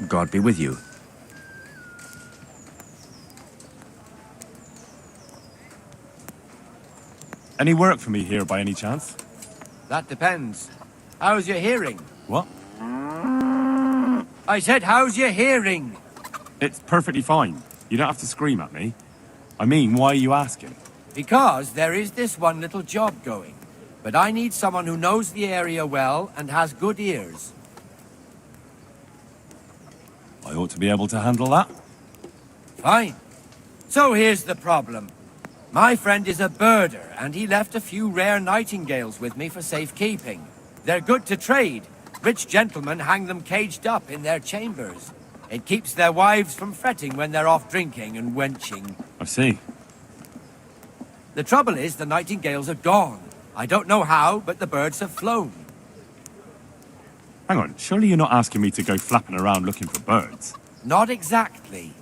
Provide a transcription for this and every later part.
God be with you. Any work for me here by any chance? That depends. How's your hearing? What? I said, how's your hearing? It's perfectly fine. You don't have to scream at me. I mean, why are you asking? Because there is this one little job going. But I need someone who knows the area well and has good ears. I ought to be able to handle that. Fine. So here's the problem. My friend is a birder, and he left a few rare nightingales with me for safekeeping. They're good to trade. Rich gentlemen hang them caged up in their chambers. It keeps their wives from fretting when they're off drinking and wenching. I see. The trouble is, the nightingales are gone. I don't know how, but the birds have flown. Hang on, surely you're not asking me to go flapping around looking for birds? Not exactly.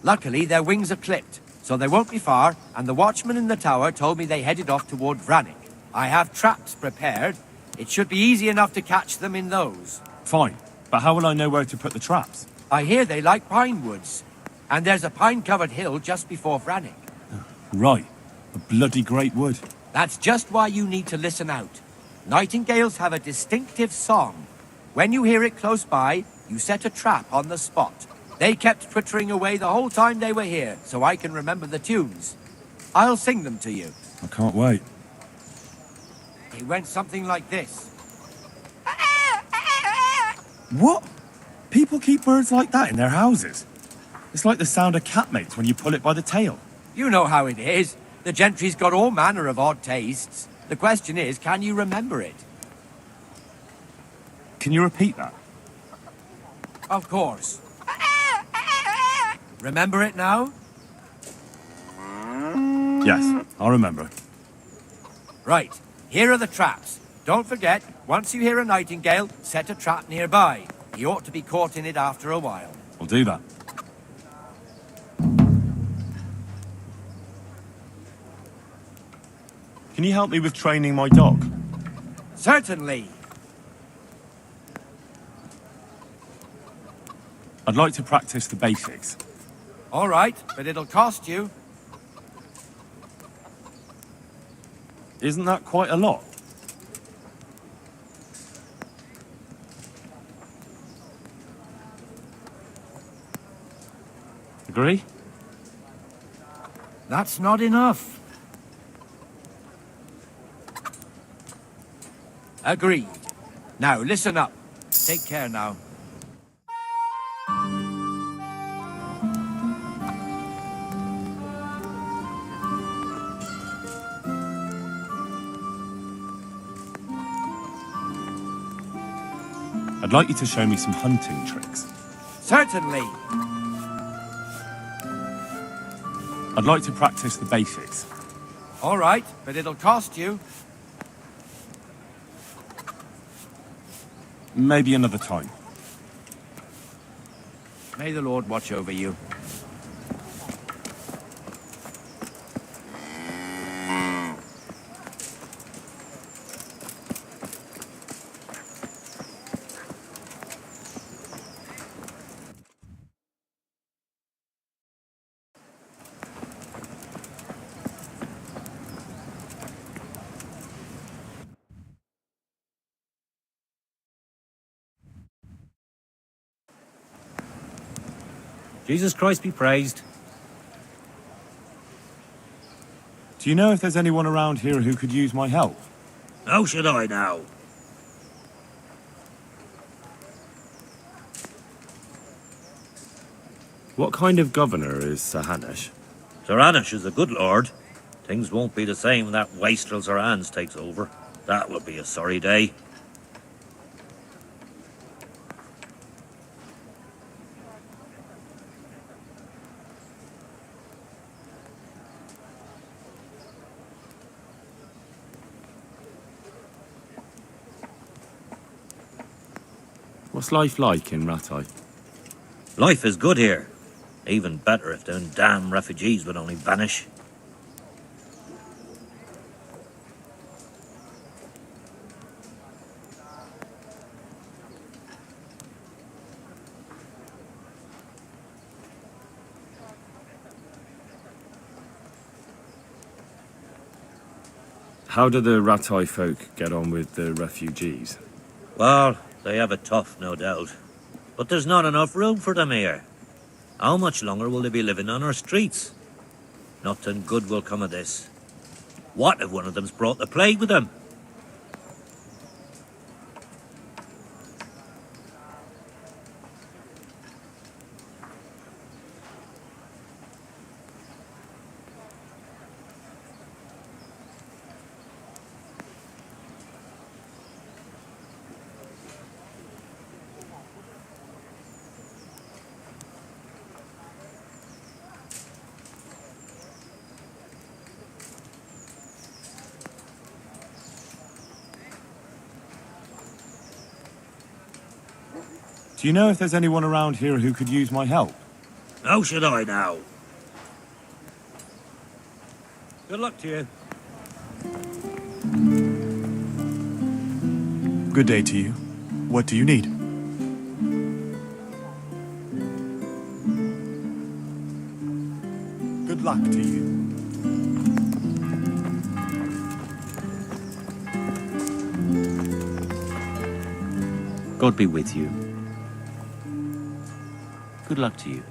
Luckily, their wings are clipped, so they won't be far, and the watchman in the tower told me they headed off toward Vranik. I have traps prepared. It should be easy enough to catch them in those. Fine, but how will I know where to put the traps? I hear they like pine woods, and there's a pine-covered hill just before Vranik. Right, a bloody great wood. That's just why you need to listen out. Nightingales have a distinctive song. When you hear it close by, you set a trap on the spot. They kept twittering away the whole time they were here, so I can remember the tunes. I'll sing them to you. I can't wait. It went something like this. What? People keep birds like that in their houses? It's like the sound a cat makes when you pull it by the tail. You know how it is. The gentry's got all manner of odd tastes. The question is, can you remember it? Can you repeat that? Of course. Remember it now? Yes, I'll remember. Right. Here are the traps. Don't forget, once you hear a nightingale, set a trap nearby. He ought to be caught in it after a while. I'll do that. Can you help me with training my dog? Certainly. I'd like to practice the basics. All right, but it'll cost you. Isn't that quite a lot? Agree? That's not enough. Agreed. Now, listen up. Take care now. I'd like you to show me some hunting tricks. Certainly. I'd like to practice the basics. All right, but it'll cost you. Maybe another time. May the Lord watch over you. Jesus Christ be praised. Do you know if there's anyone around here who could use my help? How should I now? What kind of governor is Sir Hanush? Sir Hanush is a good lord. Things won't be the same when that wastrel Sir Hans takes over. That will be a sorry day. What's life like in Rattay? Life is good here. Even better if them damn refugees would only vanish. How do the Rattay folk get on with the refugees? Well, they have it tough, no doubt. But there's not enough room for them here. How much longer will they be living on our streets? Nothing good will come of this. What if one of them's brought the plague with them? Do you know if there's anyone around here who could use my help? How should I know? Good luck to you. Good day to you. What do you need? Good luck to you. God be with you. Good luck to you.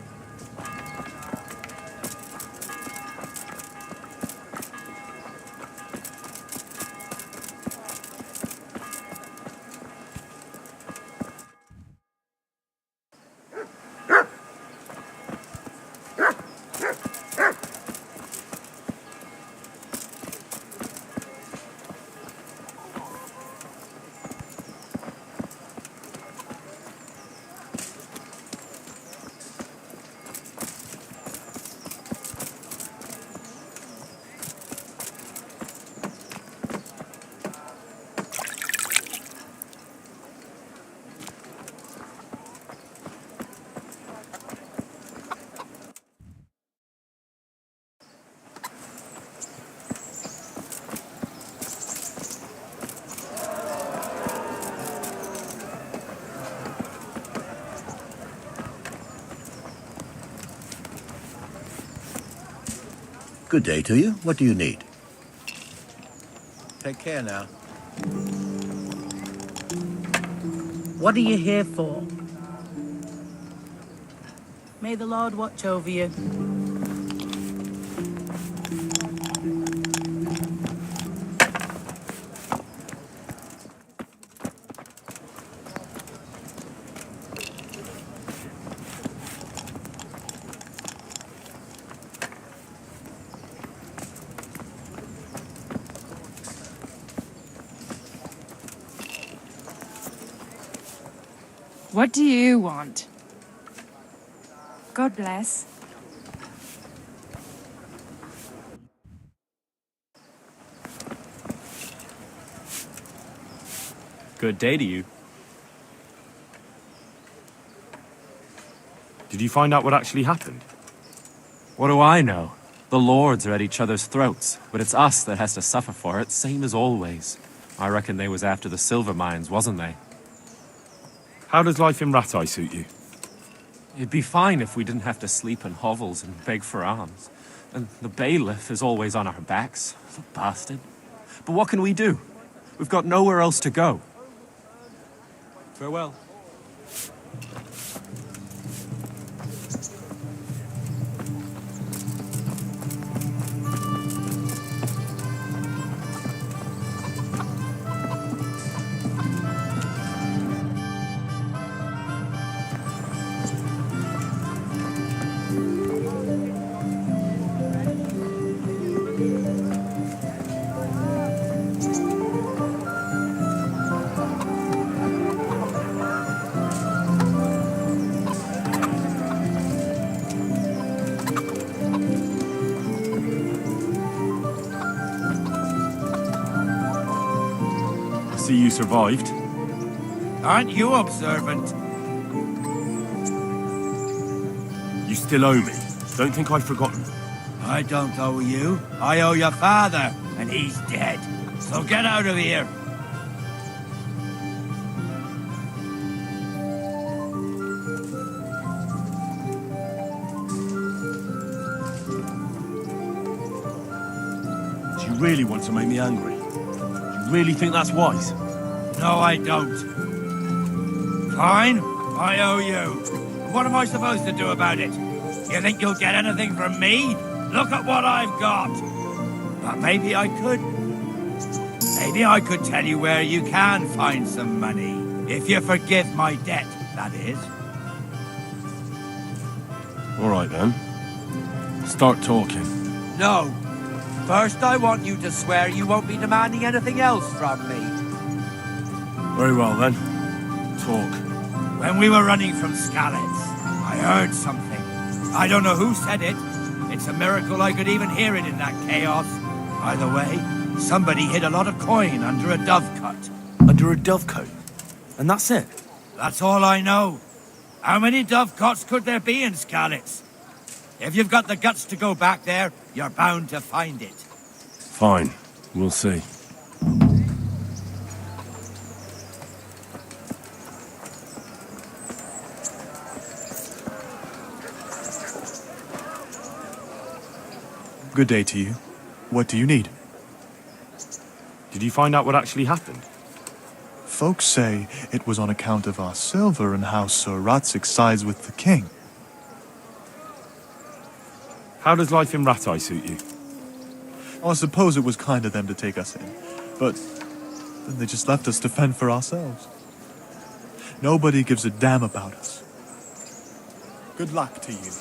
Good day to you. What do you need? Take care now. What are you here for? May the Lord watch over you. What do you want? God bless. Good day to you. Did you find out what actually happened? What do I know? The lords are at each other's throats, but it's us that has to suffer for it, same as always. I reckon they was after the silver mines, wasn't they? How does life in Rattay suit you? It'd be fine if we didn't have to sleep in hovels and beg for alms. And the bailiff is always on our backs, the bastard. But what can we do? We've got nowhere else to go. Farewell. See, you survived. Aren't you observant? You still owe me. Don't think I've forgotten. I don't owe you. I owe your father, and he's dead. So get out of here. Do you really want to make me angry? really think that's wise? No, I don't. Fine, I owe you. What am I supposed to do about it? You think you'll get anything from me? Look at what I've got. But maybe I could. Maybe I could tell you where you can find some money. If you forgive my debt, that is. All right, then. Start talking. No. First, I want you to swear you won't be demanding anything else from me. Very well, then. Talk. When we were running from Skalitz, I heard something. I don't know who said it. It's a miracle I could even hear it in that chaos. By the way, somebody hid a lot of coin under a dovecote. Under a dovecote? And that's it? That's all I know. How many dovecotes could there be in Skalitz? If you've got the guts to go back there, you're bound to find it. Fine. We'll see. Good day to you. What do you need? Did you find out what actually happened? Folks say it was on account of our silver and how Sir Ratzik sides with the king. How does life in Ratai suit you? I suppose it was kind of them to take us in, but then they just left us to fend for ourselves. Nobody gives a damn about us. Good luck to you.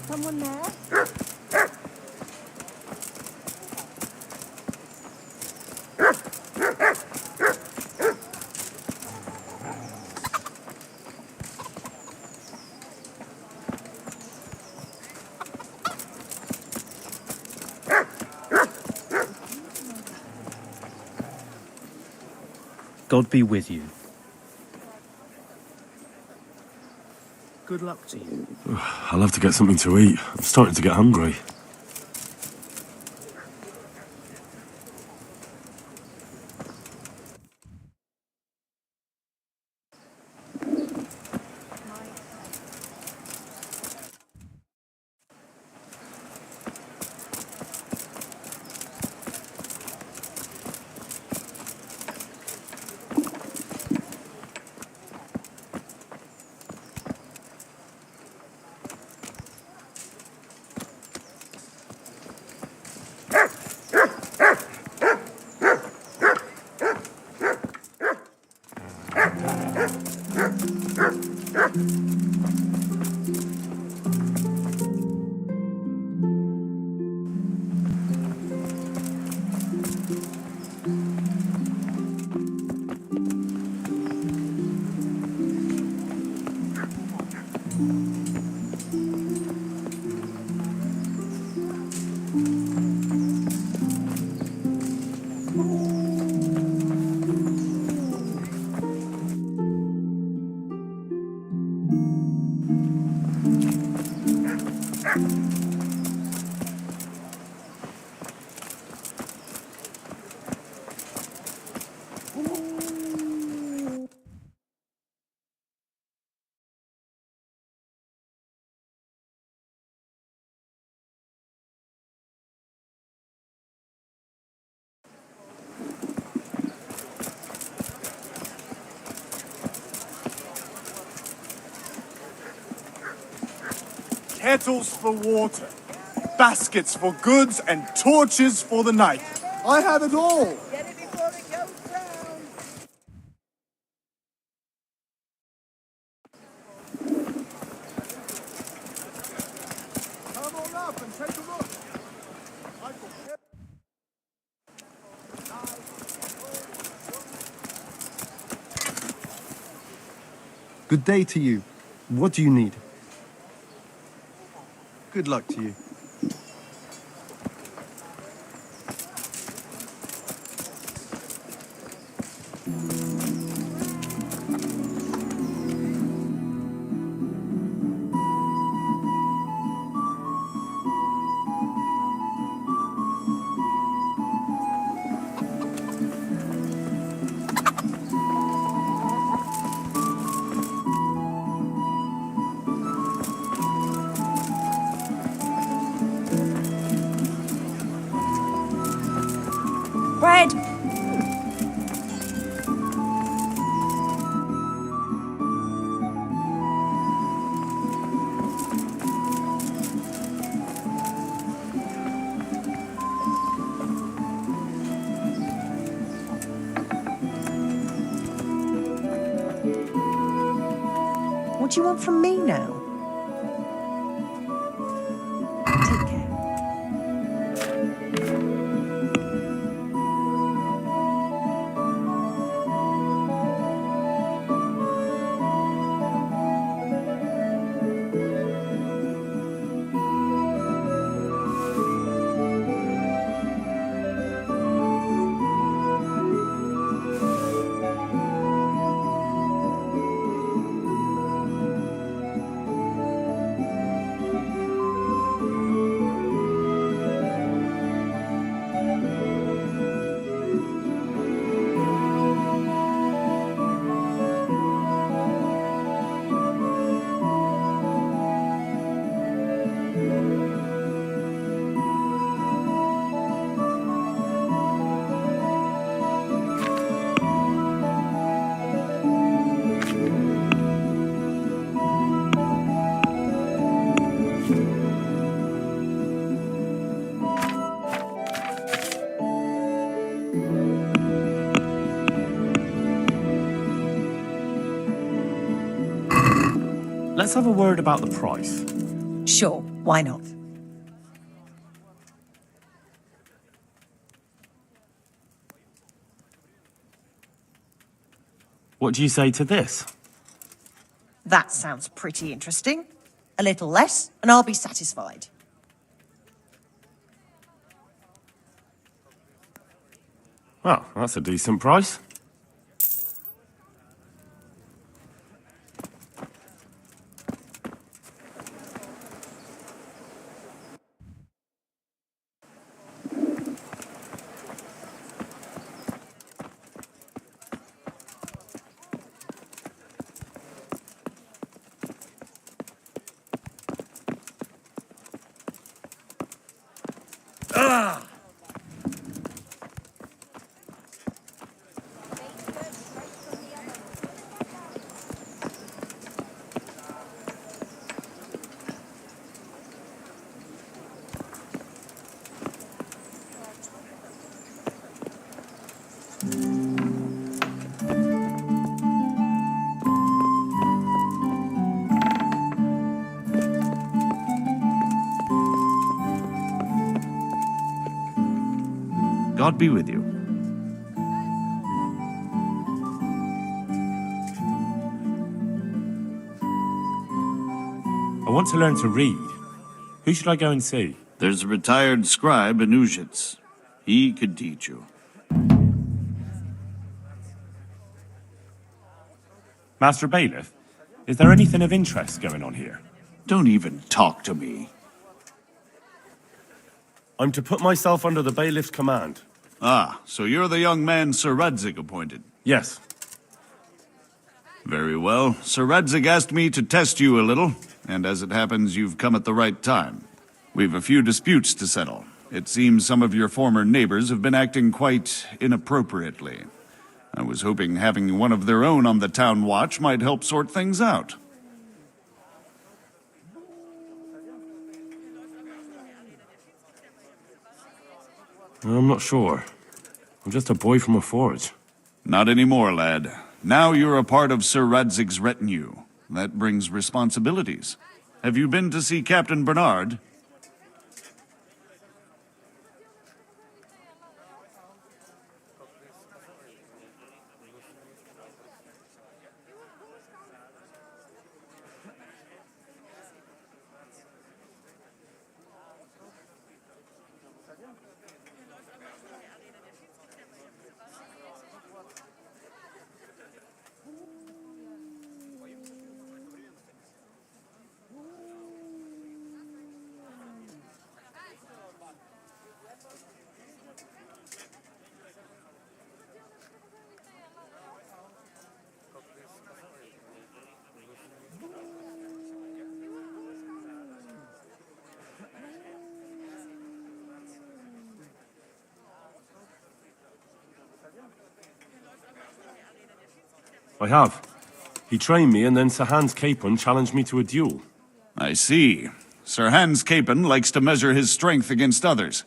Someone there? God be with you. Good luck to you. I'll have to get something to eat. I'm starting to get hungry. Kettles for water, baskets for goods, and torches for the night. I have it all. Get it before it goes down. Come on up and take a look. Good day to you. What do you need? Good luck to you. Bread. What do you want from me now? Take care. Let's have a word about the price. Sure, why not? What do you say to this? That sounds pretty interesting. A little less, and I'll be satisfied. Well, that's a decent price. God be with you. I want to learn to read. Who should I go and see? There's a retired scribe in Ujits. He could teach you. Master Bailiff, is there anything of interest going on here? Don't even talk to me. I'm to put myself under the bailiff's command. Ah, so you're the young man Sir Radzig appointed. Yes. Very well. Sir Radzig asked me to test you a little, and as it happens, you've come at the right time. We've a few disputes to settle. It seems some of your former neighbors have been acting quite inappropriately. I was hoping having one of their own on the town watch might help sort things out. I'm not sure. I'm just a boy from a forge. Not anymore, lad. Now you're a part of Sir Radzig's retinue. That brings responsibilities. Have you been to see Captain Bernard? I have. He trained me, and then Sir Hans Capon challenged me to a duel. I see. Sir Hans Capon likes to measure his strength against others.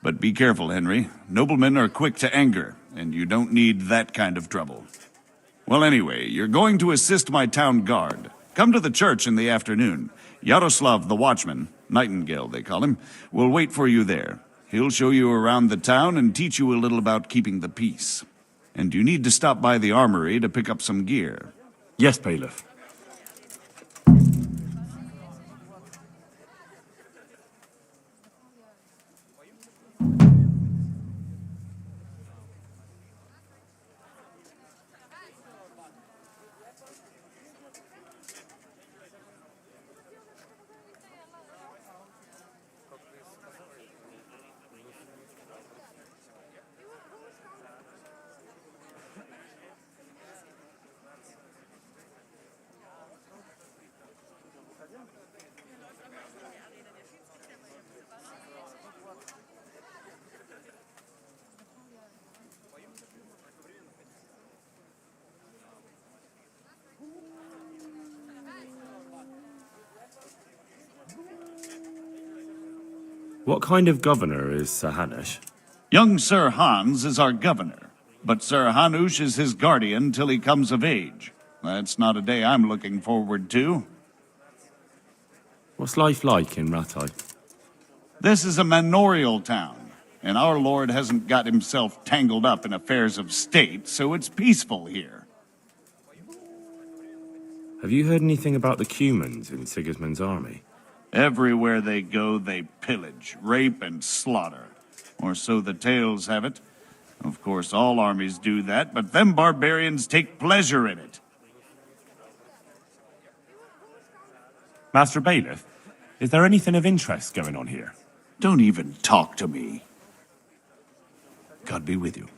But be careful, Henry. Noblemen are quick to anger, and you don't need that kind of trouble. Well, anyway, you're going to assist my town guard. Come to the church in the afternoon. Yaroslav the watchman, Nightingale they call him, will wait for you there. He'll show you around the town and teach you a little about keeping the peace. And you need to stop by the armory to pick up some gear. Yes, Bailiff. What kind of governor is Sir Hanush? Young Sir Hans is our governor, but Sir Hanush is his guardian till he comes of age. That's not a day I'm looking forward to. What's life like in Rattay? This is a manorial town, and our lord hasn't got himself tangled up in affairs of state, so it's peaceful here. Have you heard anything about the Cumans in Sigismund's army? Everywhere they go, they pillage, rape, and slaughter. Or so the tales have it. Of course, all armies do that, but them barbarians take pleasure in it. Master Bailiff, is there anything of interest going on here? Don't even talk to me. God be with you.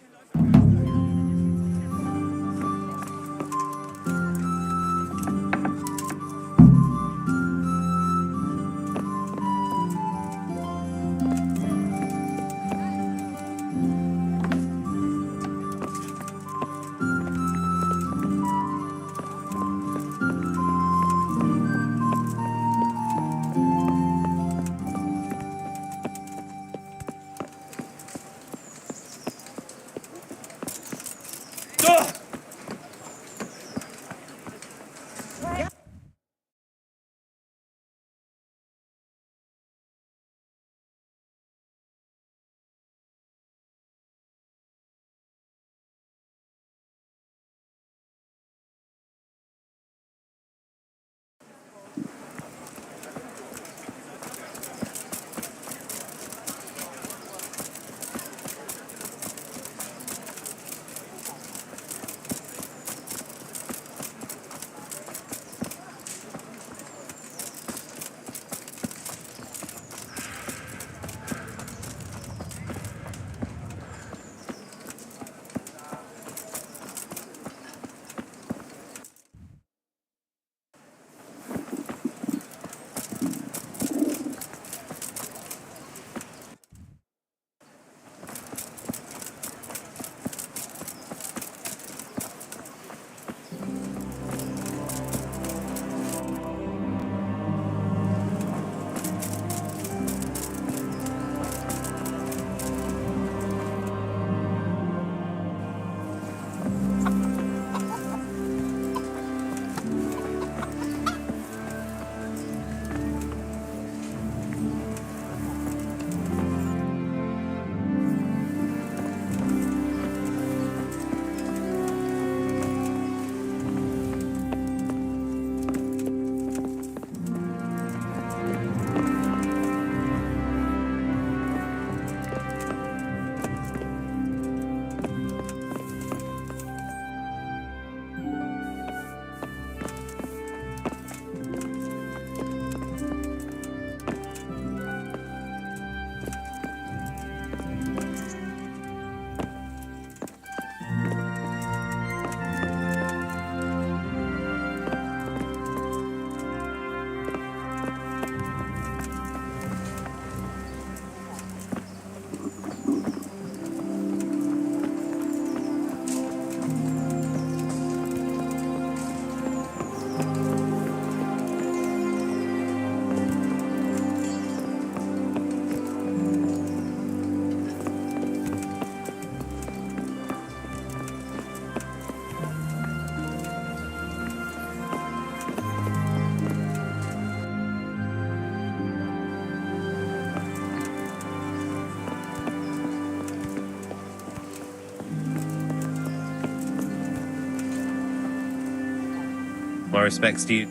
My respects to you.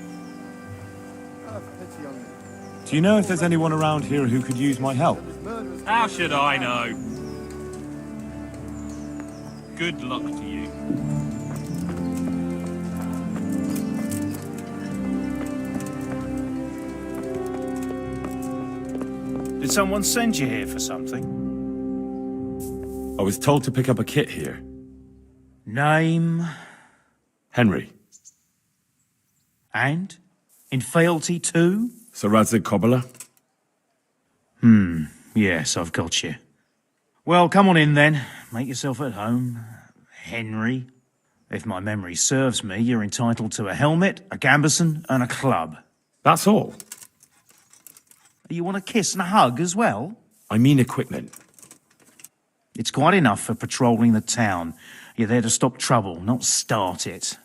Do you know if there's anyone around here who could use my help? How should I know? Good luck to you. Did someone send you here for something? I was told to pick up a kit here. Name? Henry. And? In fealty too? Sir Radzig Kobyla? Yes, I've got you. Well, come on in then. Make yourself at home. Henry. If my memory serves me, you're entitled to a helmet, a gambeson, and a club. That's all. You want a kiss and a hug as well? I mean equipment. It's quite enough for patrolling the town. You're there to stop trouble, not start it.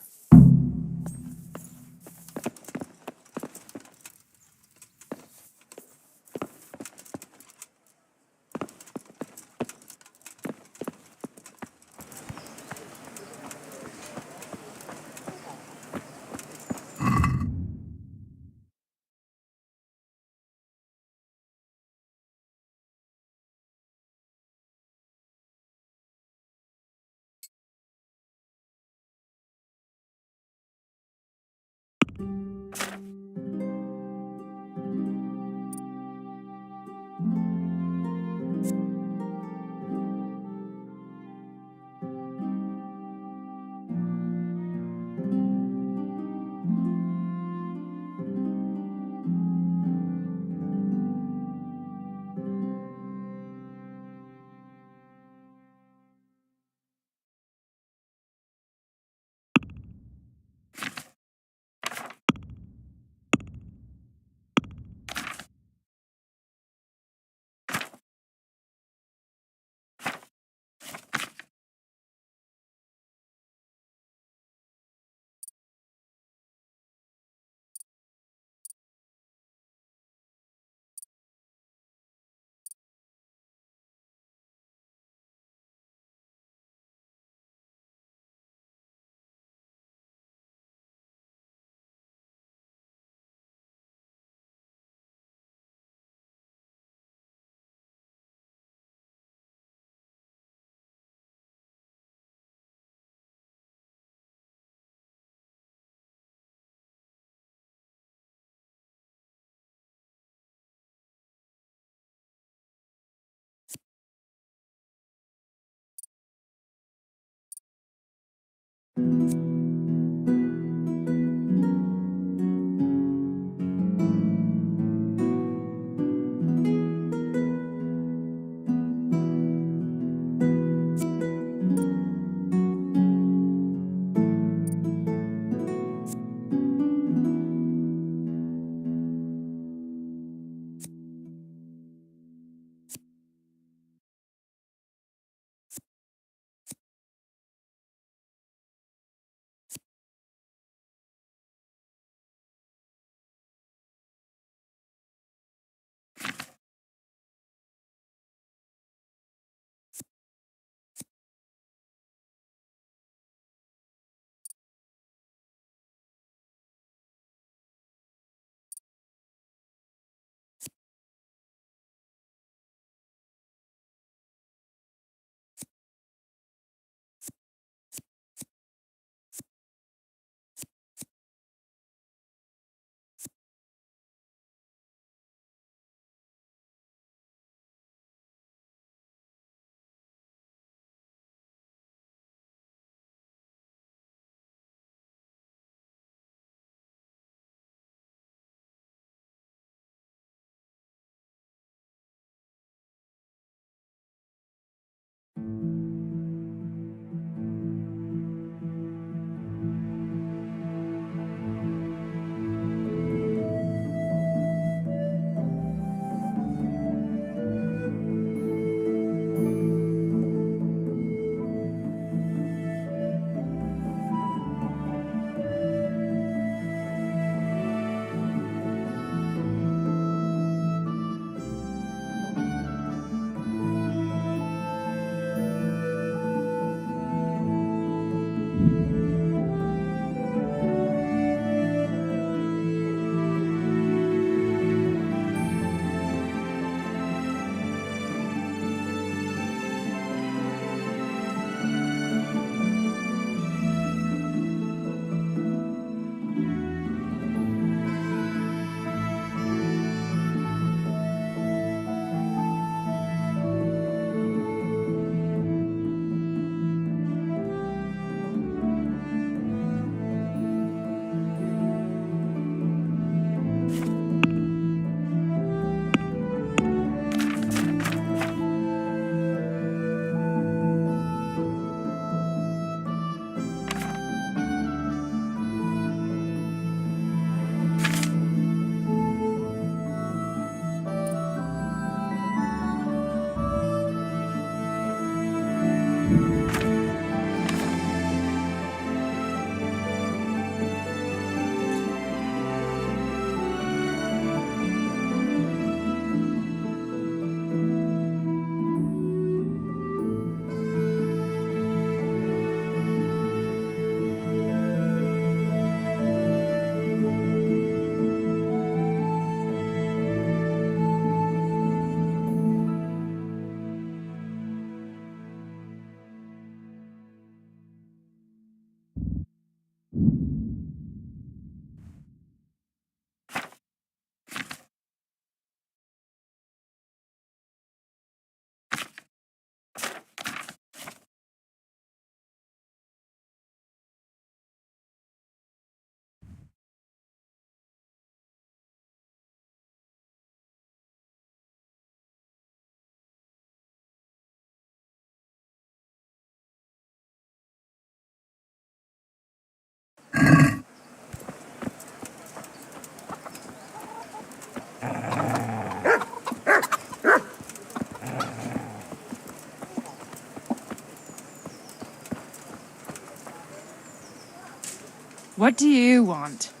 What do you want?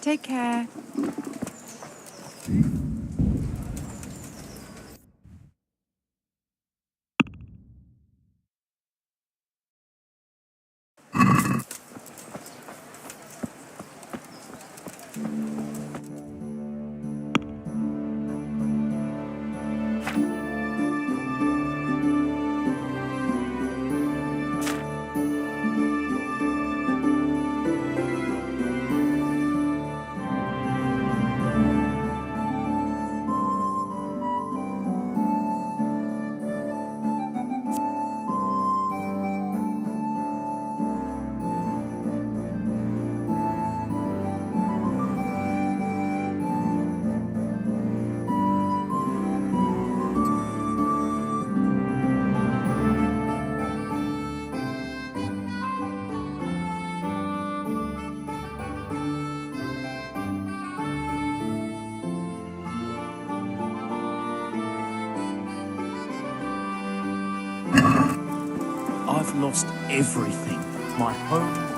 Take care. I've lost everything. My home.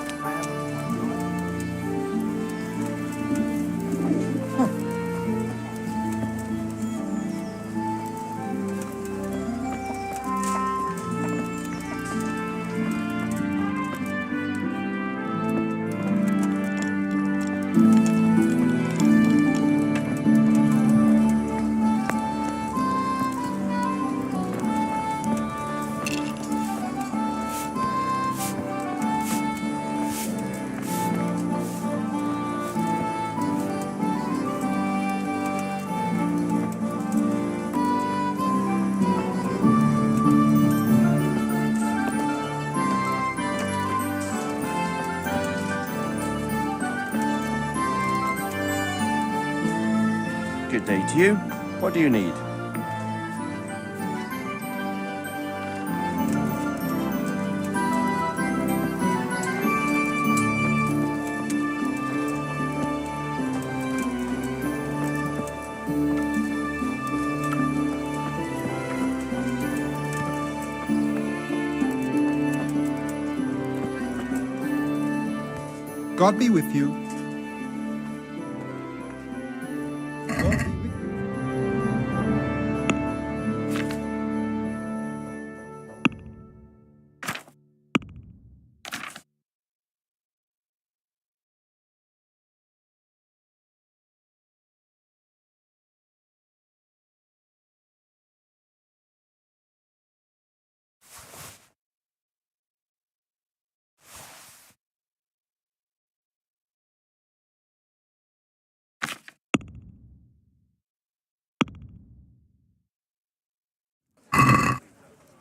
Good day to you. What do you need? God be with you.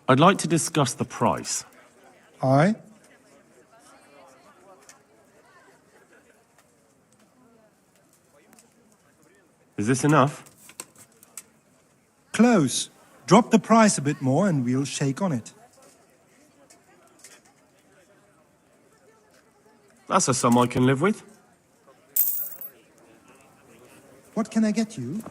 I'd like to discuss the price. Aye. Is this enough? Close. Drop the price a bit more and we'll shake on it. That's a sum I can live with. What can I get you?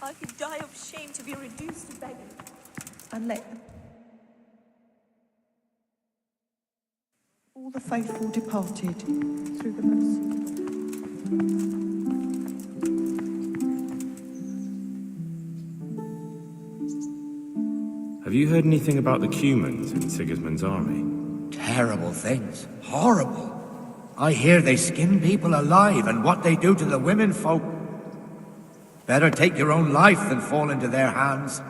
I could die of shame to be reduced to begging. And let all the faithful departed through the mercy. Have you heard anything about the Cumans in Sigismund's army? Terrible things. Horrible. I hear they skin people alive, and what they do to the women folk. Better take your own life than fall into their hands.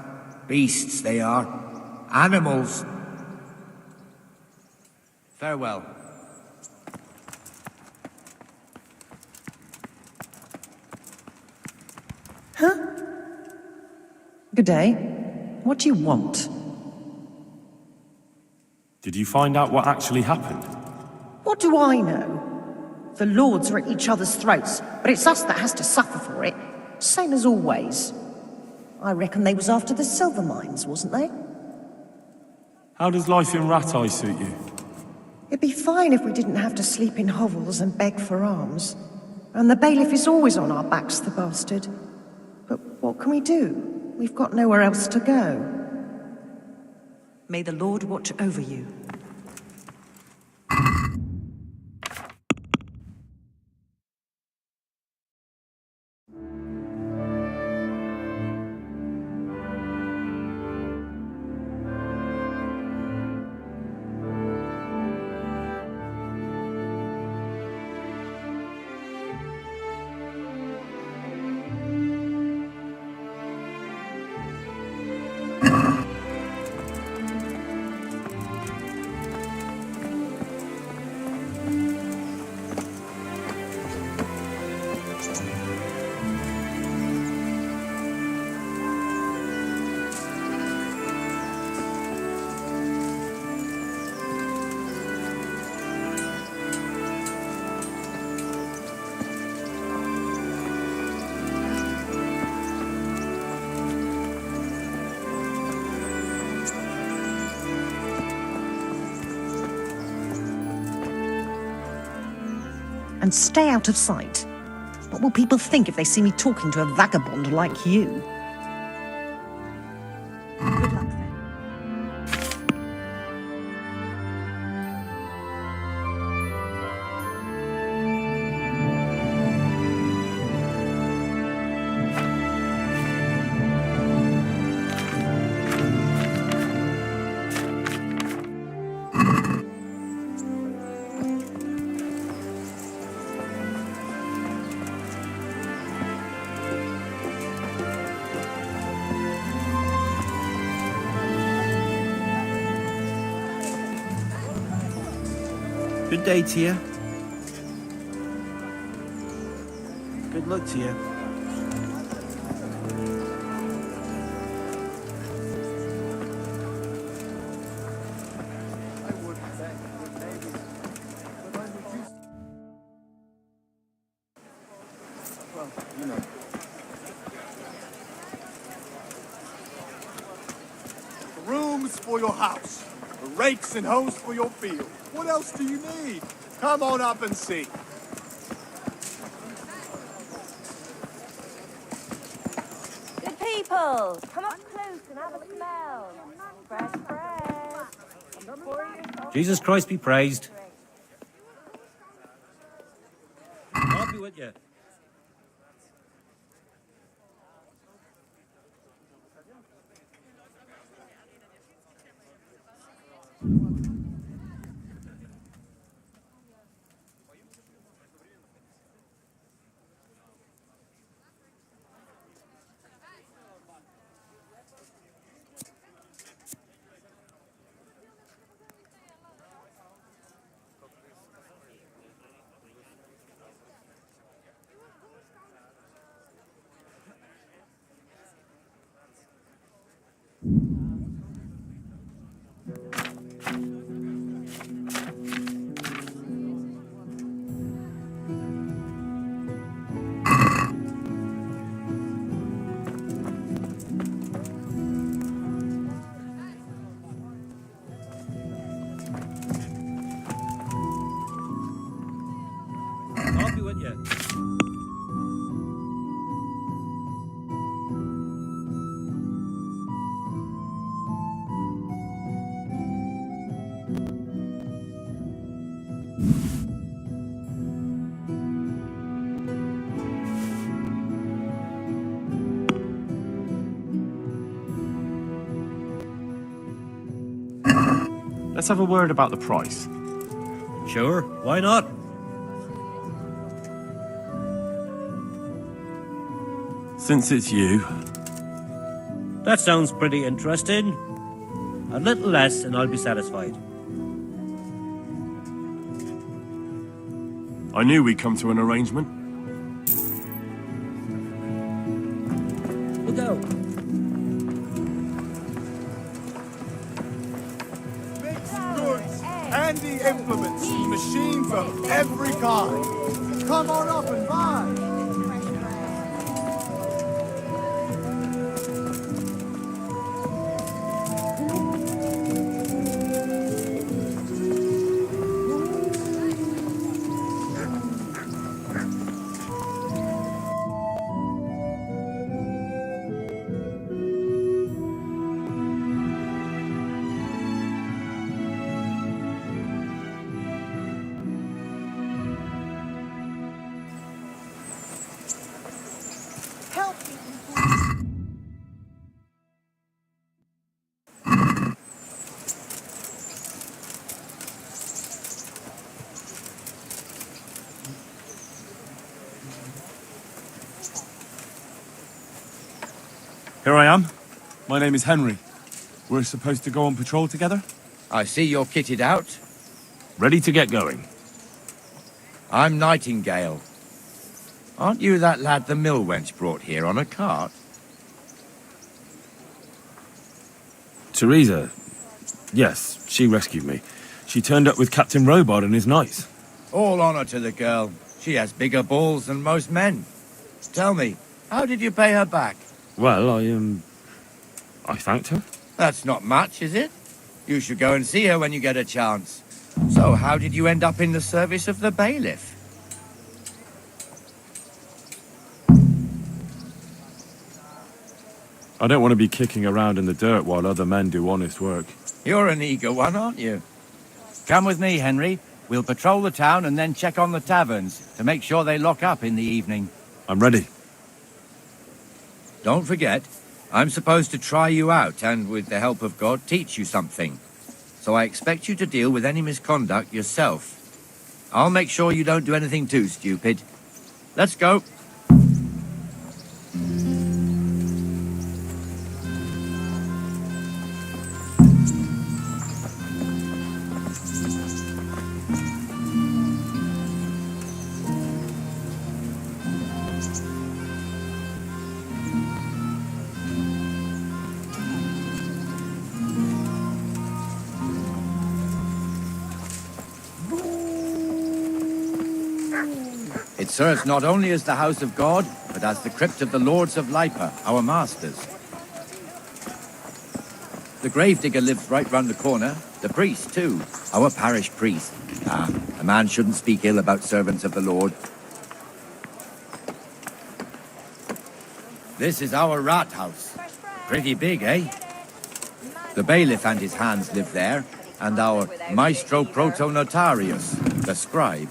Beasts they are. Animals. Farewell. Huh? Good day. What do you want? Did you find out what actually happened? What do I know? The lords are at each other's throats, but it's us that has to suffer for it. Same as always. I reckon they was after the silver mines, wasn't they? How does life in Rattay suit you? It'd be fine if we didn't have to sleep in hovels and beg for alms. And the bailiff is always on our backs, the bastard. But what can we do? We've got nowhere else to go. May the Lord watch over you. And stay out of sight. What will people think if they see me talking to a vagabond like you? Good luck then. Good day to you. Good luck to you. Well, you know. The rooms for your house. The rakes and hoes for your field. What else do you need? Come on up and see. Good people, come up close and have a smell. Fresh, fresh. Pour yourself Jesus Christ be praised. I'll be with you. I'll be with you. let's have a word about the price. Sure, why not? Since it's you, That sounds pretty interesting. A little less and I'll be satisfied. I knew we'd come to an arrangement. Look out. Goods, handy implements, machines of every kind. Come on up and buy. Here I am. My name is Henry. We're supposed to go on patrol together? I see you're kitted out. Ready to get going. I'm Nightingale. Aren't you that lad the mill wench brought here on a cart? Teresa. Yes, she rescued me. She turned up with Captain Robard and his knights. All honor to the girl. She has bigger balls than most men. Tell me, how did you pay her back? Well, I thanked her. That's not much, is it? You should go and see her when you get a chance. So, how did you end up in the service of the bailiff? I don't want to be kicking around in the dirt while other men do honest work. You're an eager one, aren't you? Come with me, Henry. We'll patrol the town and then check on the taverns to make sure they lock up in the evening. I'm ready. Don't forget, I'm supposed to try you out and, with the help of God, teach you something. So I expect you to deal with any misconduct yourself. I'll make sure you don't do anything too stupid. Let's go. It serves not only as the house of God, but as the crypt of the lords of Lipa, our masters. The gravedigger lives right round the corner. The priest, too. Our parish priest. A man shouldn't speak ill about servants of the Lord. This is our rat house. Pretty big, eh? The bailiff and his hands live there, and our maestro proto-notarius, the scribe.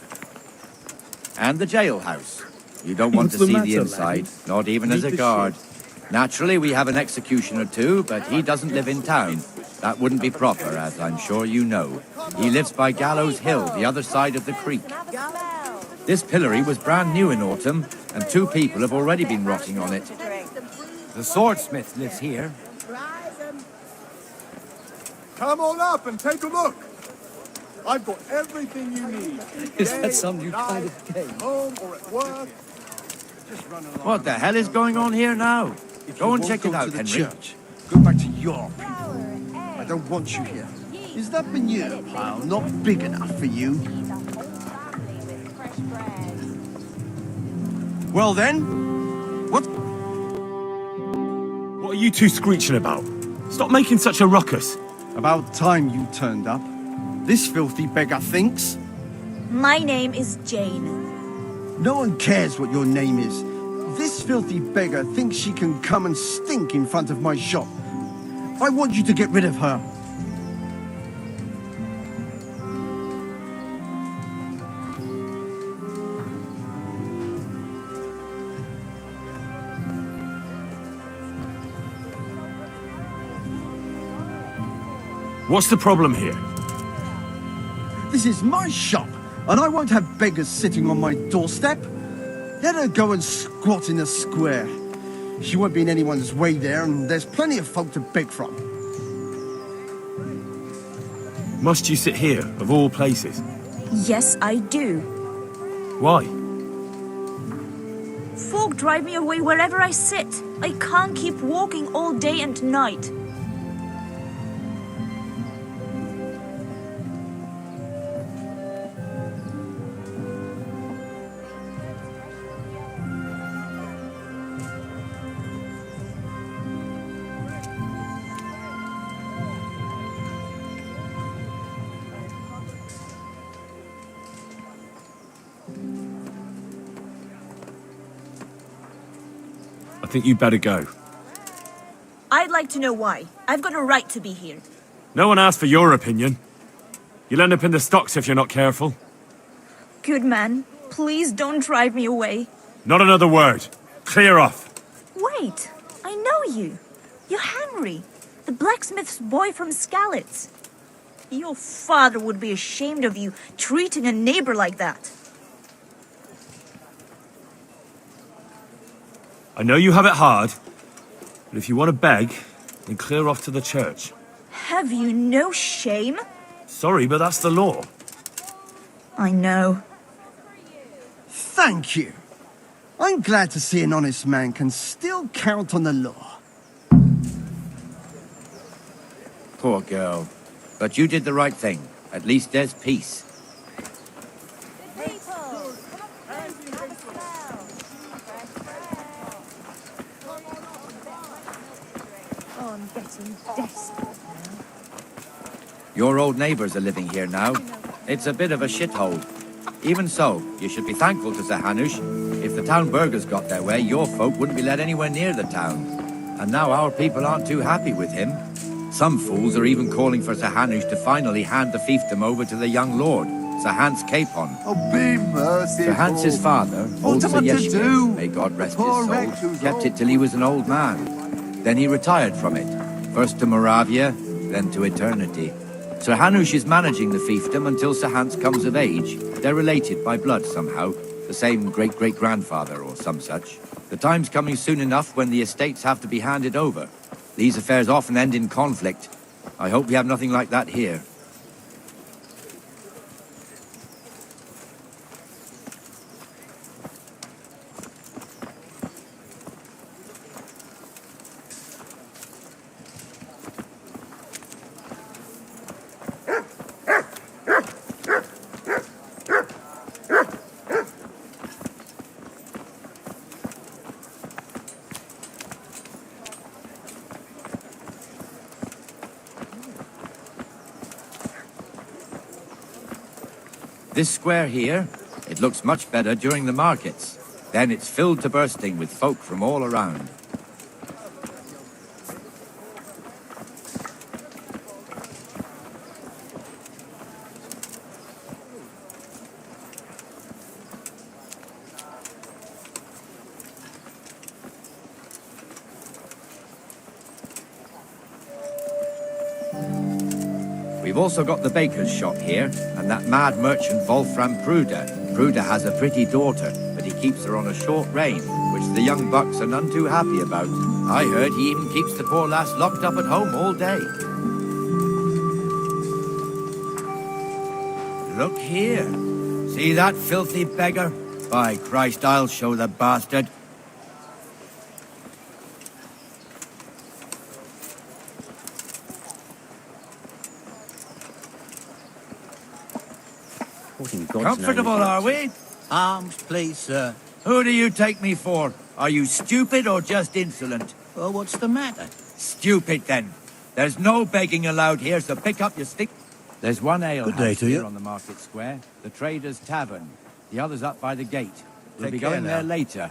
And the jailhouse. You don't want to see the inside, not even as a guard. Naturally, we have an executioner too, but he doesn't live in town. That wouldn't be proper, as I'm sure you know. He lives by Gallows Hill, the other side of the creek. This pillory was brand new in autumn, and 2 people have already been rotting on it. The swordsmith lives here. Come on up and take a look. I've got everything you need. Is that some new kind of game? Home or at work. What the hell is going on here now? Go and check it out, Henry. Church, go back to your people. I don't want you here. Is that manure pile not big enough for you? Well then, what are you two screeching about? Stop making such a ruckus. About time you turned up. This filthy beggar thinks. My name is Jane. No one cares what your name is. This filthy beggar thinks she can come and stink in front of my shop. I want you to get rid of her. What's the problem here? This is my shop, and I won't have beggars sitting on my doorstep. Let her go and squat in the square. She won't be in anyone's way there, and there's plenty of folk to beg from. Must you sit here, of all places? Yes, I do. Why? Folk drive me away wherever I sit. I can't keep walking all day and night. I think you'd better go. I'd like to know why. I've got a right to be here. No one asked for your opinion. You'll end up in the stocks if you're not careful. Good man, please don't drive me away. Not another word. Clear off. Wait, I know you. You're Henry, the blacksmith's boy from Skalitz. Your father would be ashamed of you treating a neighbor like that. I know you have it hard, but if you want to beg, then clear off to the church. Have you no shame? Sorry, but that's the law. I know. Thank you. I'm glad to see an honest man can still count on the law. Poor girl. But you did the right thing. At least there's peace. Oh, I'm getting desperate now. Your old neighbours are living here now. It's a bit of a shithole. Even so, you should be thankful to Sir Hanush. If the town burghers got their way, your folk wouldn't be let anywhere near the town. And now our people aren't too happy with him. Some fools are even calling for Sir Hanush to finally hand the fiefdom over to the young lord, Sir Hans Capon. Oh, be merciful. Sir Hans's father, old Sir Yeshke, may God rest his soul, kept it till he was an old man. Then he retired from it, first to Moravia, then to eternity. Sir Hanush is managing the fiefdom until Sir Hans comes of age. They're related by blood somehow, the same great-great-grandfather or some such. The time's coming soon enough when the estates have to be handed over. These affairs often end in conflict. I hope we have nothing like that here. This square here, it looks much better during the markets. Then it's filled to bursting with folk from all around. We've also got the baker's shop here, and that mad merchant Wolfram Pruder. Pruder has a pretty daughter, but he keeps her on a short rein, which the young bucks are none too happy about. I heard he even keeps the poor lass locked up at home all day. Look here. See that filthy beggar? By Christ, I'll show the bastard. Comfortable, are we? Arms, please, sir. Who do you take me for? Are you stupid or just insolent? Well, what's the matter? Stupid, then. There's no begging allowed here, so pick up your stick. There's one alehouse here on the market square, the Trader's Tavern. The other's up by the gate. We'll be going there later.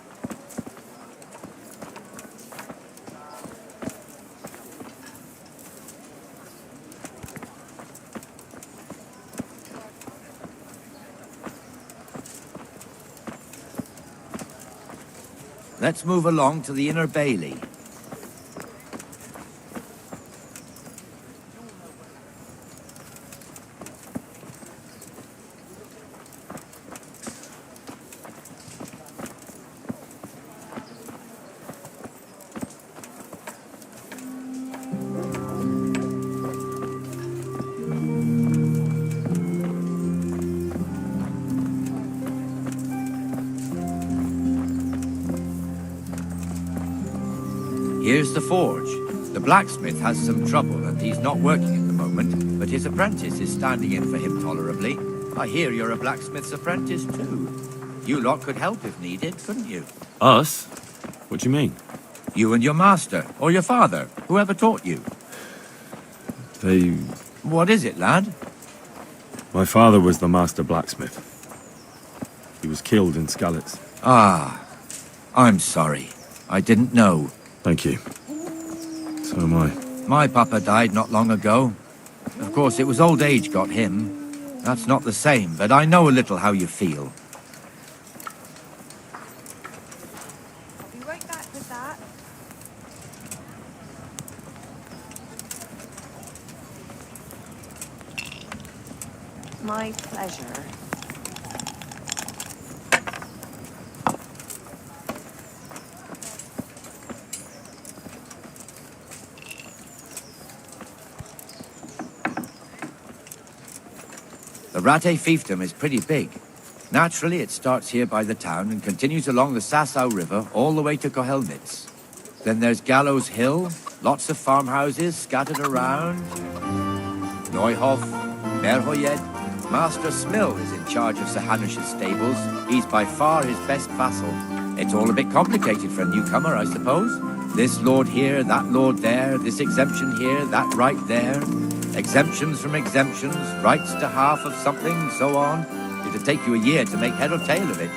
Let's move along to the Inner Bailey. Here's the forge. The blacksmith has some trouble and he's not working at the moment, but his apprentice is standing in for him tolerably. I hear you're a blacksmith's apprentice too. You lot could help if needed, couldn't you? Us? What do you mean? You and your master, or your father, whoever taught you. They... What is it, lad? My father was the master blacksmith. He was killed in Skalitz. Ah, I'm sorry. I didn't know. Thank you. So am I. My papa died not long ago. Of course, it was old age got him. That's not the same, but I know a little how you feel. I'll be right back with that. My pleasure. The Rate fiefdom is pretty big. Naturally, it starts here by the town and continues along the Sasau River all the way to Kohelnitz. Then there's Gallows Hill, lots of farmhouses scattered around. Neuhof, Merhoyed. Master Smill is in charge of Sir Hanush's stables. He's by far his best vassal. It's all a bit complicated for a newcomer, I suppose. This lord here, that lord there, this exemption here, that right there. Exemptions from exemptions, rights to half of something, so on. It'd take you a year to make head or tail of it.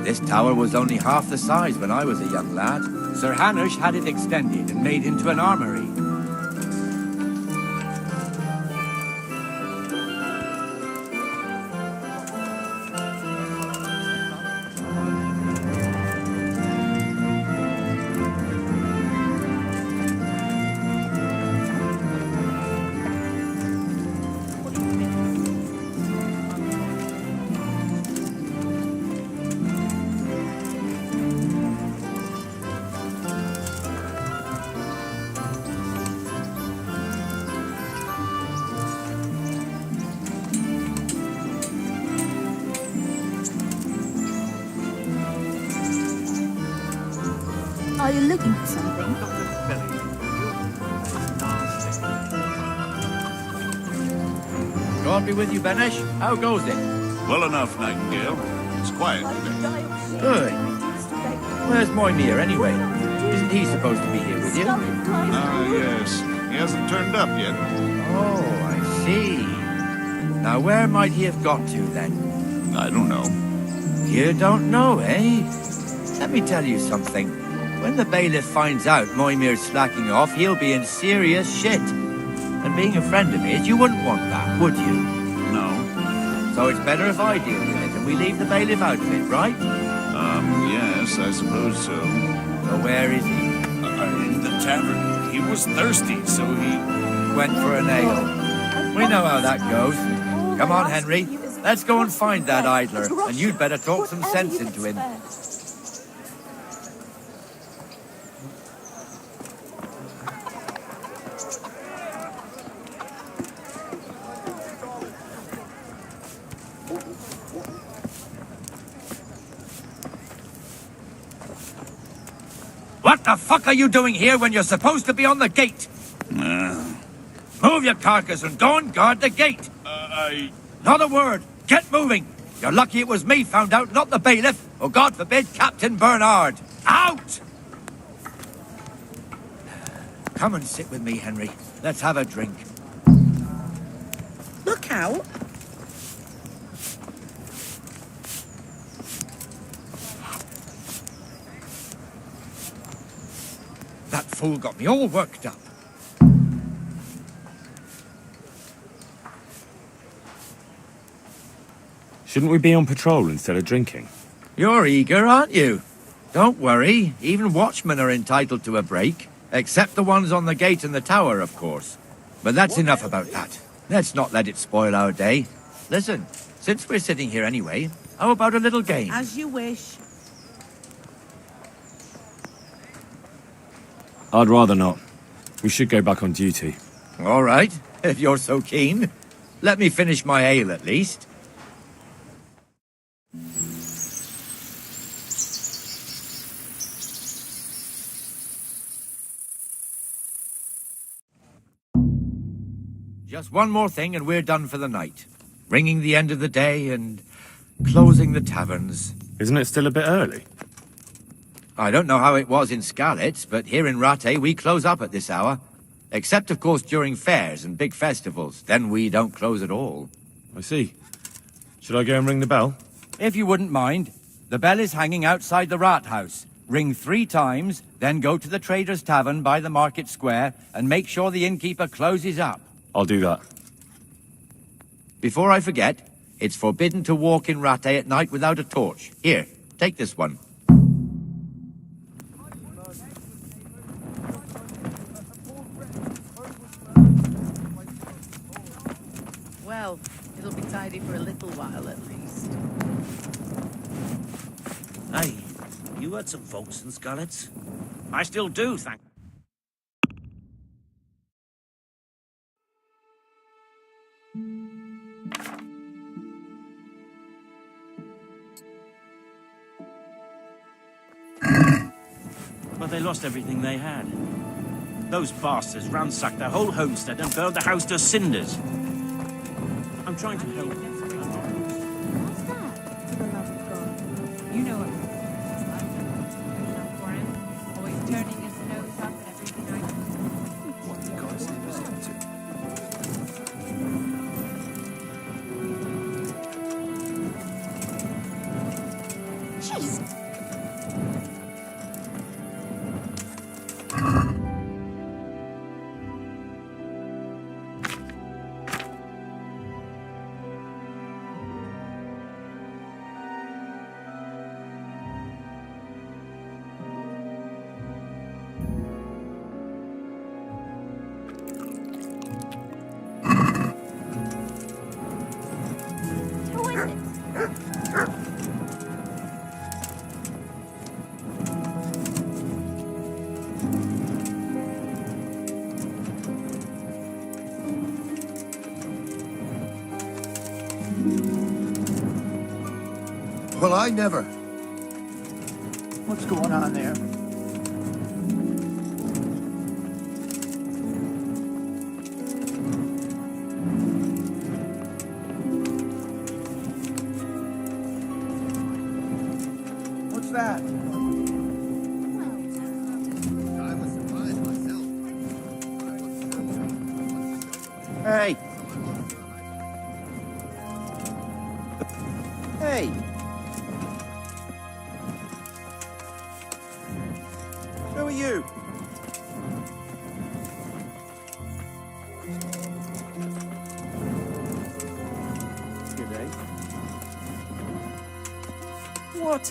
This tower was only half the size when I was a young lad. Sir Hanush had it extended and made into an armory. Are you looking for something? God be with you, Benesh. How goes it? Well enough, Nightingale. It's quiet today. Good. Where's Moimir, anyway? Isn't he supposed to be here with you? Yes. He hasn't turned up yet. Oh, I see. Now, where might he have got to, then? I don't know. You don't know, eh? Let me tell you something. When the bailiff finds out Moimir's slacking off, he'll be in serious shit. And being a friend of his, you wouldn't want that, would you? No. So it's better if I deal with it and we leave the bailiff out of it, right? Yes, I suppose so. So where is he? In the tavern. He was thirsty, so he... Went for an ale. We know how that goes. Come on, Henry. Let's go and find that idler, and you'd better talk some sense into him. What the fuck are you doing here when you're supposed to be on the gate? Move your carcass and go and guard the gate. Not a word. Get moving. You're lucky it was me found out, not the bailiff, or God forbid, Captain Bernard. Out! Come and sit with me, Henry. Let's have a drink. Look out. That fool got me all worked up. Shouldn't we be on patrol instead of drinking? You're eager, aren't you? Don't worry. Even watchmen are entitled to a break. Except the ones on the gate and the tower, of course. But that's enough about that. Let's not let it spoil our day. Listen, since we're sitting here anyway, how about a little game? As you wish. I'd rather not. We should go back on duty. All right, if you're so keen. Let me finish my ale at least. Just one more thing and we're done for the night. Ringing the end of the day and closing the taverns. Isn't it still a bit early? I don't know how it was in Skalitz, but here in Rattay we close up at this hour. Except, of course, during fairs and big festivals. Then we don't close at all. I see. Should I go and ring the bell? If you wouldn't mind. The bell is hanging outside the Rathaus. Ring 3 times, then go to the Trader's Tavern by the Market Square and make sure the innkeeper closes up. I'll do that. Before I forget, it's forbidden to walk in Rattay at night without a torch. Here, take this one. Well, it'll be tidy for a little while at least. Aye, you had some folks in Skalitz. I still do, thank. But they lost everything they had. Those bastards ransacked their whole homestead and burned the house to cinders. I'm trying to help them. What's that? For the love of God. You know what it's like. Enough for him. Always turning his nose up at everything I do. What the guys he was up to. Jeez. Well, I never. What's going on there? What's that? I was surprised myself. Hey! Hey! Who are you? G'day. What?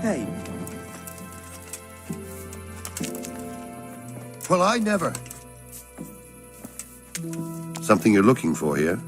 Hey. Well, I never. Something you're looking for here?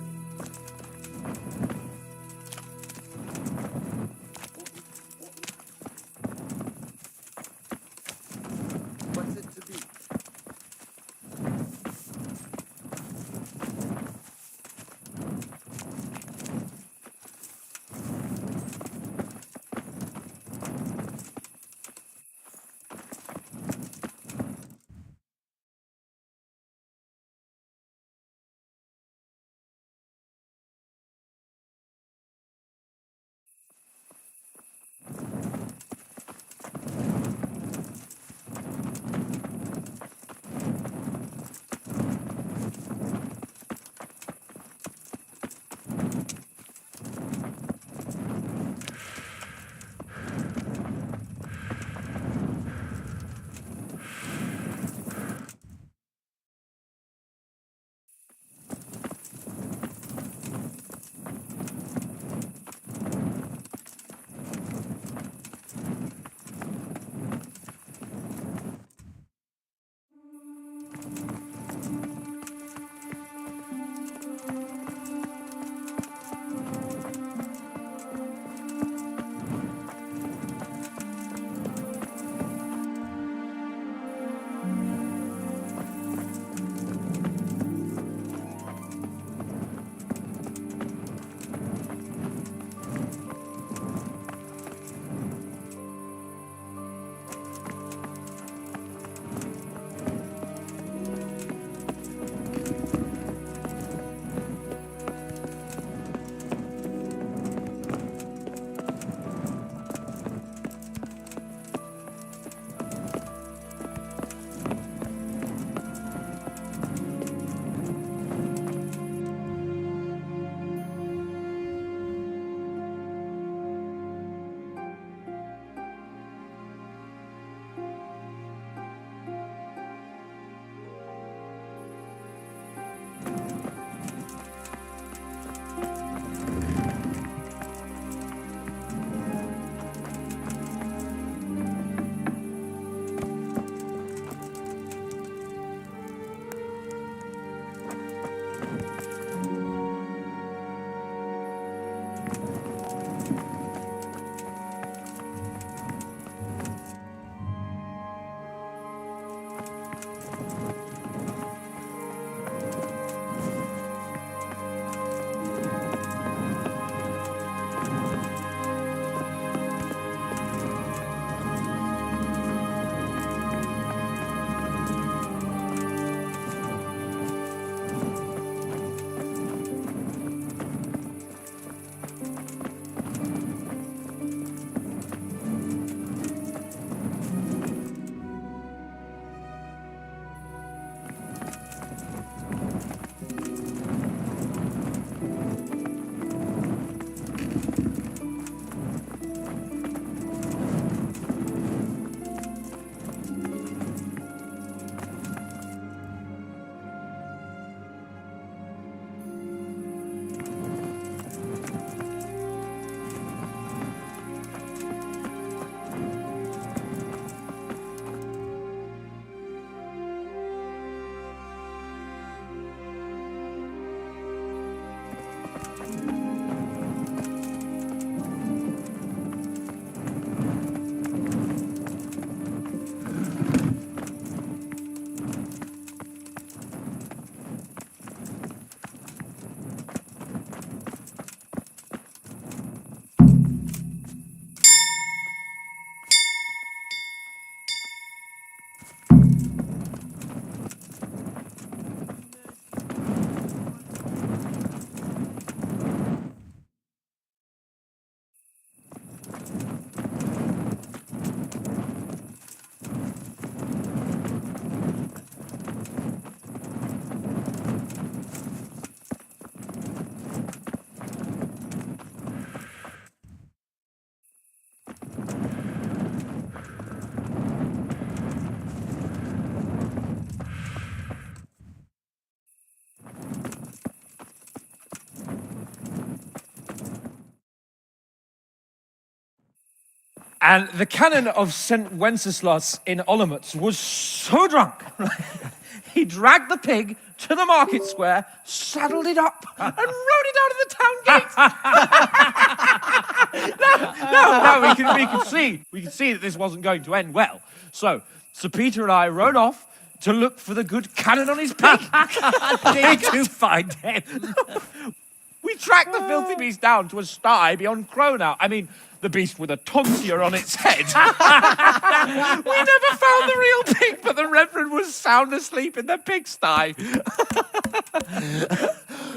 And the canon of St. Wenceslas in Olomouc was so drunk, he dragged the pig to the market square, saddled it up, and rode it out of the town gate. No, we could see that this wasn't going to end well. So, Sir Peter and I rode off to look for the good canon on his pig. Did you find him? We tracked the filthy beast down to a sty beyond Cronau. I mean, the beast with a tonsure on its head. We never found the real pig, but the Reverend was sound asleep in the pigsty.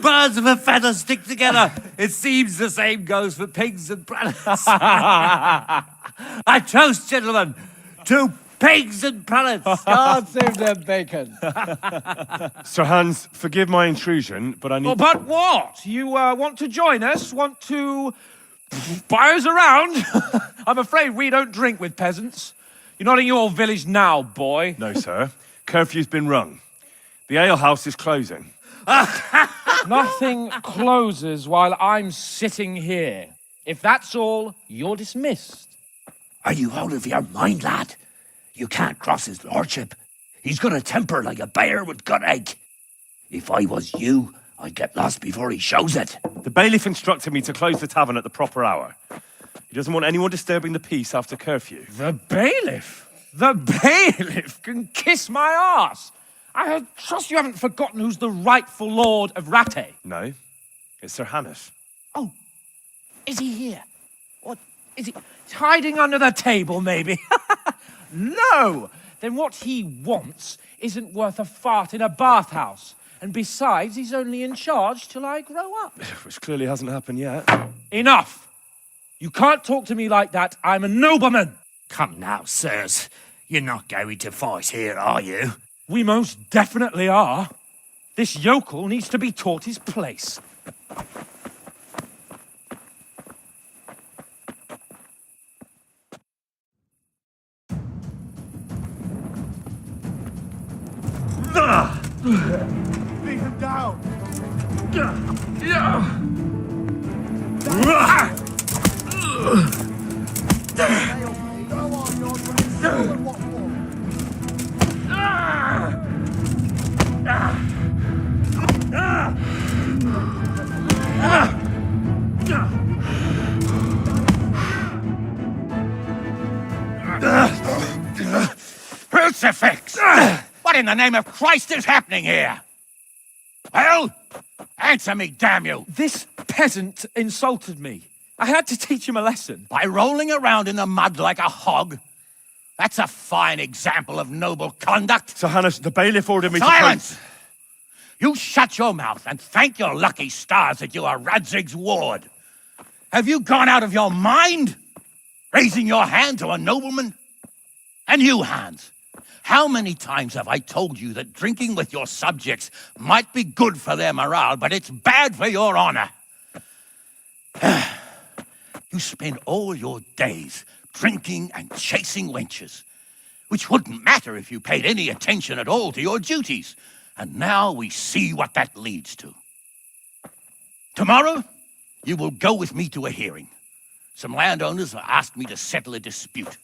Birds of a feather stick together. It seems the same goes for pigs and prelates. I toast, gentlemen, to pigs and prelates. God save their bacon. Sir Hans, forgive my intrusion, but I need... Well, but what? You want to join us? Want to buy us around? I'm afraid we don't drink with peasants. You're not in your village now, boy. No, sir. Curfew's been rung. The alehouse is closing. Nothing closes while I'm sitting here. If that's all, you're dismissed. Are you out of your mind, lad? You can't cross his lordship. He's got a temper like a bear with gut ache. If I was you, I'd get lost before he shows it. The bailiff instructed me to close the tavern at the proper hour. He doesn't want anyone disturbing the peace after curfew. The bailiff? The bailiff can kiss my arse. I trust you haven't forgotten who's the rightful lord of Rattay. No, it's Sir Hannes. Oh, is he here? What, is he hiding under the table, maybe? No! Then what he wants isn't worth a fart in a bathhouse. And besides, he's only in charge till I grow up. Which clearly hasn't happened yet. Enough! You can't talk to me like that. I'm a nobleman. Come now, sirs. You're not going to fight here, are you? We most definitely are. This yokel needs to be taught his place. Beat him down! Crucifix! What in the name of Christ is happening here? Well, answer me, damn you! This peasant insulted me. I had to teach him a lesson. By rolling around in the mud like a hog? That's a fine example of noble conduct. Sir Hannes, the bailiff ordered me Silence! You shut your mouth and thank your lucky stars that you are Radzig's ward. Have you gone out of your mind? Raising your hand to a nobleman? And you, Hans, how many times have I told you that drinking with your subjects might be good for their morale, but it's bad for your honor? You spend all your days drinking and chasing wenches, which wouldn't matter if you paid any attention at all to your duties. And now we see what that leads to. Tomorrow, you will go with me to a hearing. Some landowners have asked me to settle a dispute.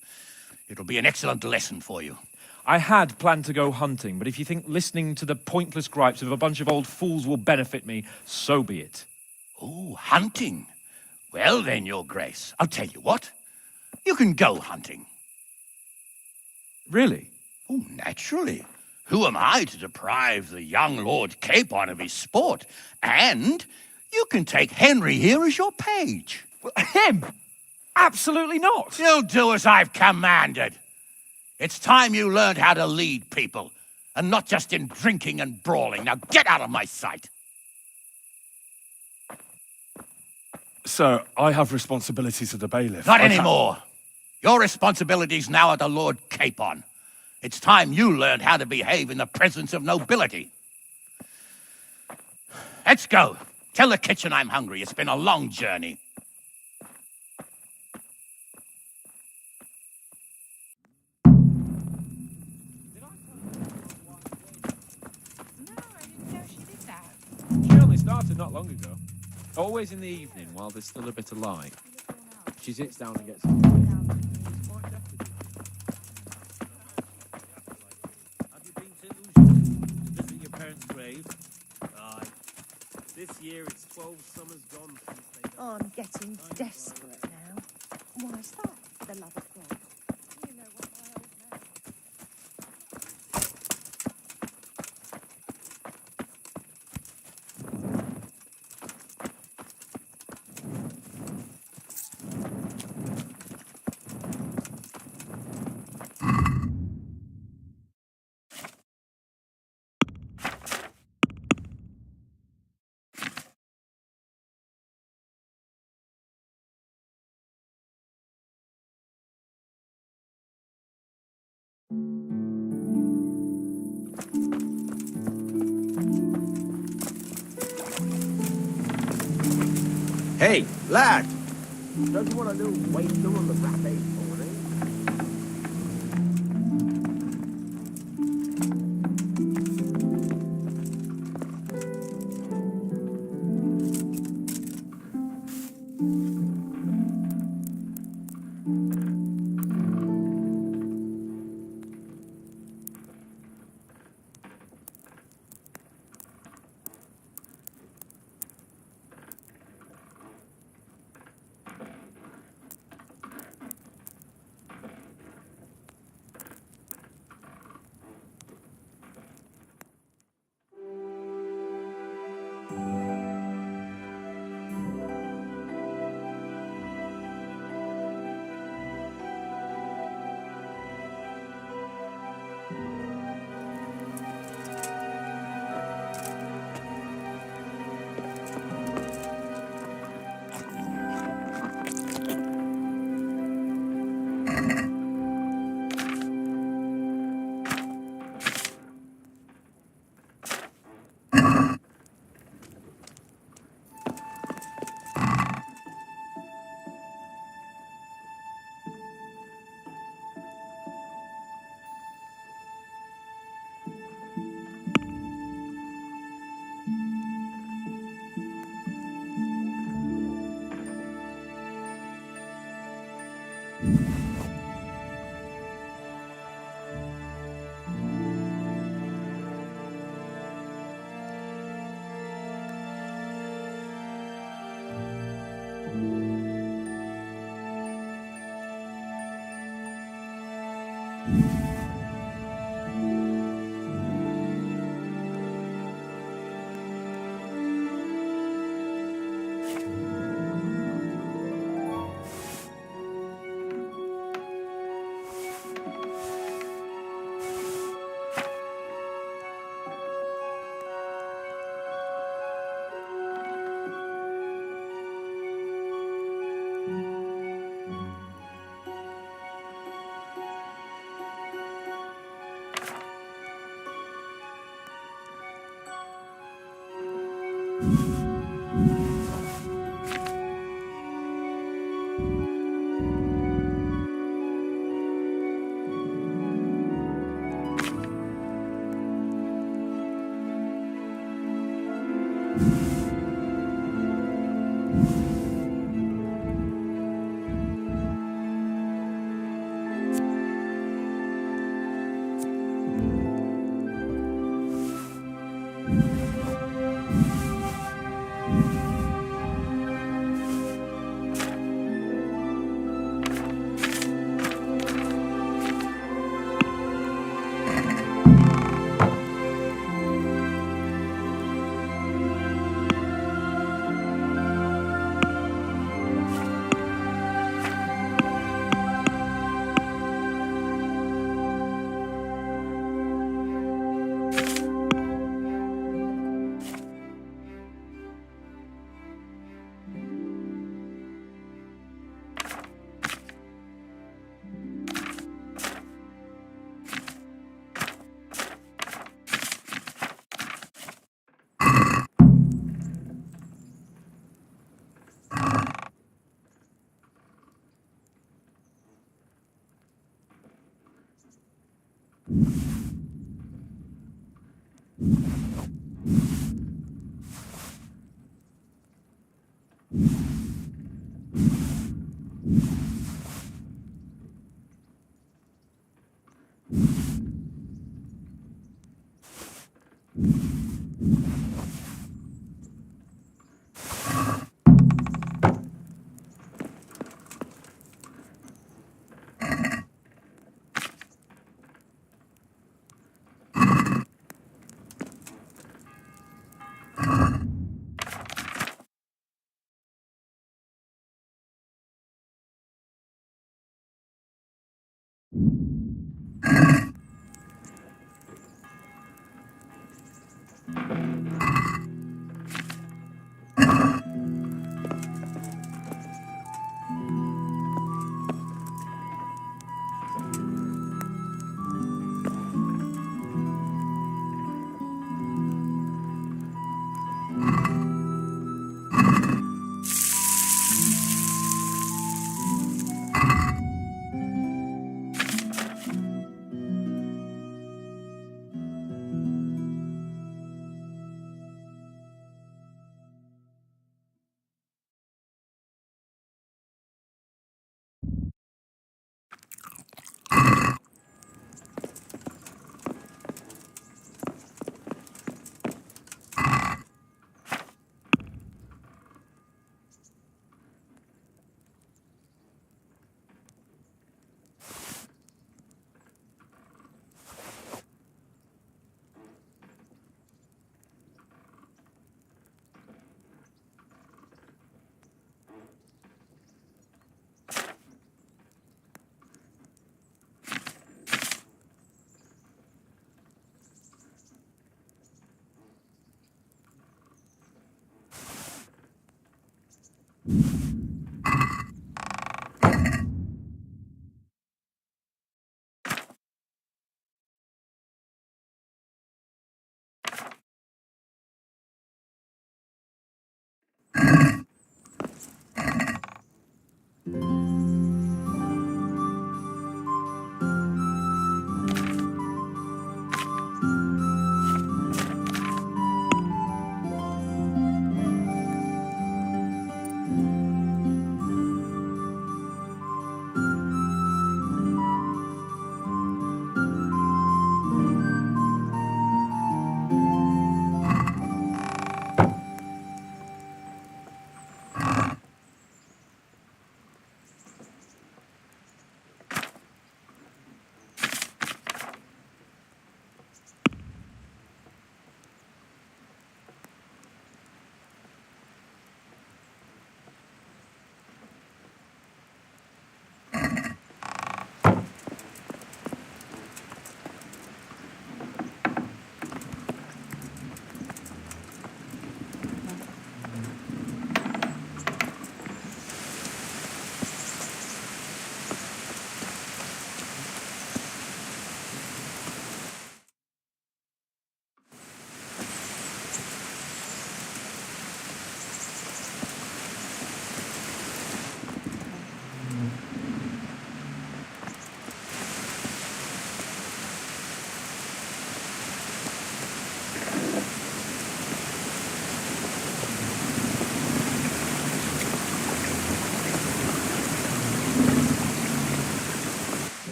It'll be an excellent lesson for you. I had planned to go hunting, but if you think listening to the pointless gripes of a bunch of old fools will benefit me, so be it. Oh, hunting. Well then, Your Grace, I'll tell you what. You can go hunting. Really? Oh, naturally. Who am I to deprive the young Lord Capon of his sport? And you can take Henry here as your page. Him? Absolutely not. You'll do as I've commanded. It's time you learned how to lead people, and not just in drinking and brawling. Now get out of my sight. Sir, I have responsibilities to the bailiff. Not anymore. Your responsibilities now are the Lord Capon. It's time you learned how to behave in the presence of nobility. Let's go. Tell the kitchen I'm hungry. It's been a long journey. She only started not long ago. Always in the evening while there's still a bit of light. She sits down and gets... year it's 12 summers gone since they died. I'm getting desperate now. Why's that, for the love of God? You know what my old man... Hey, lad! Don't you want a little waster on the rapid morning?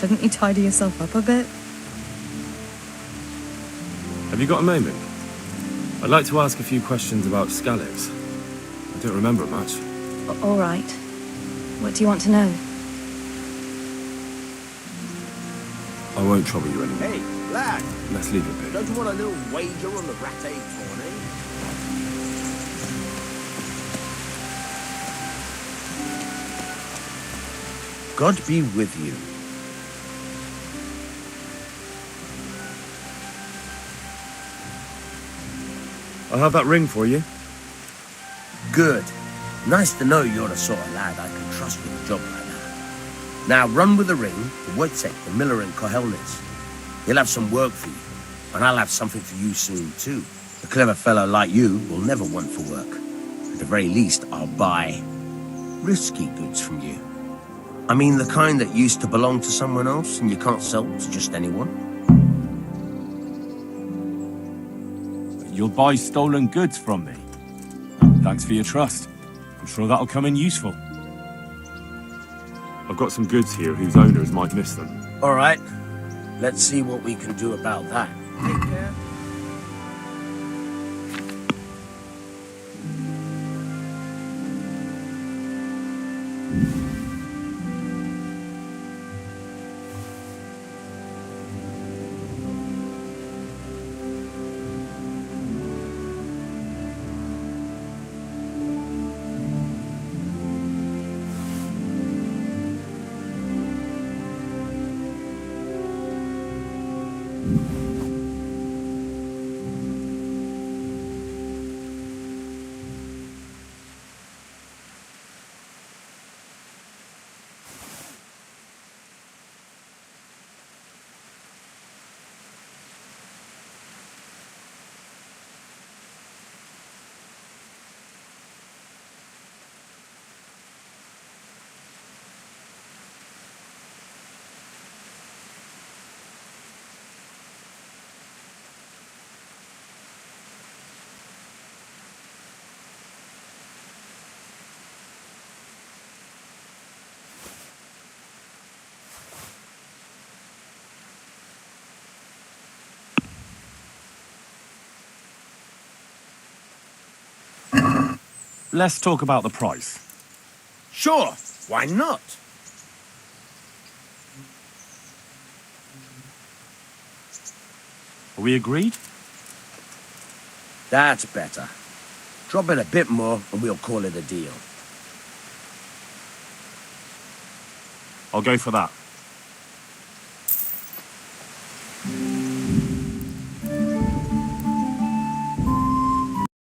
Shouldn't you tidy yourself up a bit? Have you got a moment? I'd like to ask a few questions about Skalitz. I don't remember much. All right. What do you want to know? I won't trouble you anymore. Hey, lad. Let's leave it be. Don't you want a little wager on the rat tourney? God be with you. I'll have that ring for you. Good. Nice to know you're the sort of lad I can trust with a job like that. Now run with the ring to Wojtek, the miller in Kohelnitz. He'll have some work for you, and I'll have something for you soon too. A clever fellow like you will never want for work. At the very least, I'll buy risky goods from you. I mean the kind that used to belong to someone else and you can't sell to just anyone. You'll buy stolen goods from me. Thanks for your trust. I'm sure that'll come in useful. I've got some goods here whose owners might miss them. All right. Let's see what we can do about that. Take care. Let's talk about the price. Sure, why not? Are we agreed? That's better. Drop it a bit more and we'll call it a deal. I'll go for that.